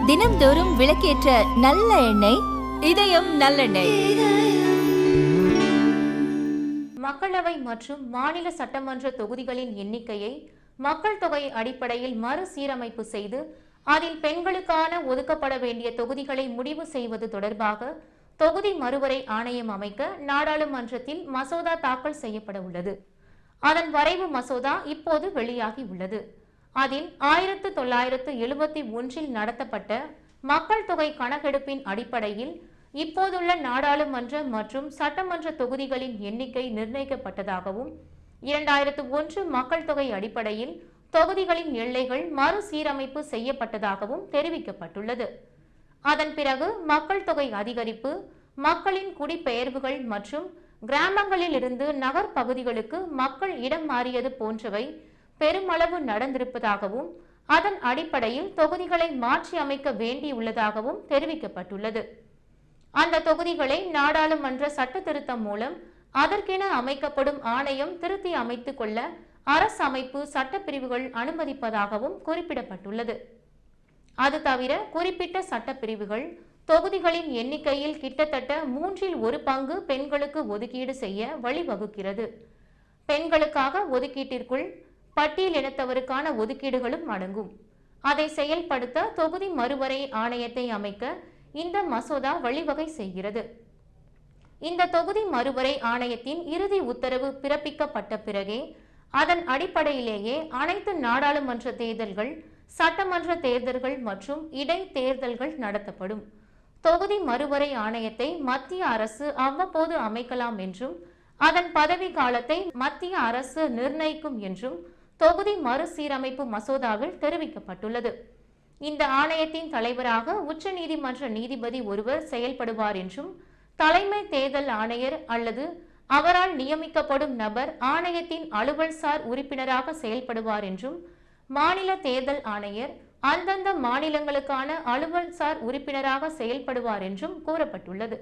தினம்தோறும் விளக்கேற்ற நல்ல எண்ணெய் இதயம் நல்லெண்ணெய். மக்களவை மற்றும் மாநில சட்டமன்ற தொகுதிகளின் எண்ணிக்கையை மக்கள் தொகை அடிப்படையில் மறுசீரமைப்பு செய்து அதில் பெண்களுக்கான ஒதுக்கப்பட வேண்டிய தொகுதிகளை முடிவு செய்வது தொடர்பாக தொகுதி மறுவரை ஆணையம் அமைக்க நாடாளுமன்றத்தில் மசோதா தாக்கல் செய்யப்பட உள்ளது. அதன் வரைவு மசோதா இப்போது வெளியாகி உள்ளது. அதில் 1971 நடத்தப்பட்ட மக்கள் தொகை கணக்கெடுப்பின் அடிப்படையில் இப்போதுள்ள நாடாளுமன்ற மற்றும் சட்டமன்ற தொகுதிகளின் எண்ணிக்கை நிர்ணயிக்கப்பட்டதாகவும் 2001 மக்கள் தொகை அடிப்படையில் தொகுதிகளின் எல்லைகள் மறுசீரமைப்பு செய்யப்பட்டதாகவும் தெரிவிக்கப்பட்டுள்ளது. அதன் பிறகு மக்கள் தொகை அதிகரிப்பு, மக்களின் குடிபெயர்வுகள் மற்றும் கிராமங்களில் இருந்து நகர் பகுதிகளுக்கு மக்கள் இடம் மாறியது போன்றவை பெருமளவு நடந்திருப்பதாகவும் அதன் அடிப்படையில் தொகுதிகளை மாற்றி அமைக்க வேண்டியுள்ளதாகவும் தெரிவிக்கப்பட்டுள்ளது. அந்த தொகுதிகளை நாடாளுமன்ற சட்ட திருத்தம் மூலம் அதற்கென அமைக்கப்படும் ஆணையம் திருத்தி அமைத்துக் கொள்ள அரசமைப்பு சட்டப்பிரிவுகள் அனுமதிப்பதாகவும் குறிப்பிடப்பட்டுள்ளது. அது தவிர குறிப்பிட்ட சட்டப்பிரிவுகள் தொகுதிகளின் எண்ணிக்கையில் கிட்டத்தட்ட 1/3 பெண்களுக்கு ஒதுக்கீடு செய்ய வழிவகுக்கிறது. பெண்களுக்காக ஒதுக்கீட்டிற்குள் பட்டியலினத்தவருக்கான ஒதுக்கீடுகளும் அடங்கும். அதை செயல்படுத்த தொகுதி மறுவரை ஆணையத்தை அமைக்க இந்த மசோதா வழிவகை செய்கிறது. இந்த தொகுதி மறுவரை ஆணையத்தின் இறுதி உத்தரவு பிறப்பிக்கப்பட்ட பிறகே அதன் அடிப்படையிலேயே அனைத்து நாடாளுமன்ற தேர்தல்கள், சட்டமன்ற தேர்தல்கள் மற்றும் இடைத்தேர்தல்கள் நடத்தப்படும். தொகுதி மறுவரை ஆணையத்தை மத்திய அரசு அவ்வப்போது அமைக்கலாம் என்றும் அதன் பதவி காலத்தை மத்திய அரசு நிர்ணயிக்கும் என்றும் தொகுதி மறுசீரமைப்பு மசோதாவில் தெரிவிக்கப்பட்டுள்ளது. இந்த ஆணையத்தின் தலைவராக உச்சநீதிமன்ற நீதிபதி ஒருவர் செயல்படுவார் என்றும் தலைமை தேர்தல் ஆணையர் அல்லது அவரால் நியமிக்கப்படும் நபர் ஆணையத்தின் அலுவல்சார் உறுப்பினராக செயல்படுவார் என்றும் மாநில தேர்தல் ஆணையர் அந்தந்த மாநிலங்களுக்கான அலுவல்சார் உறுப்பினராக செயல்படுவார் என்றும் கூறப்பட்டுள்ளது.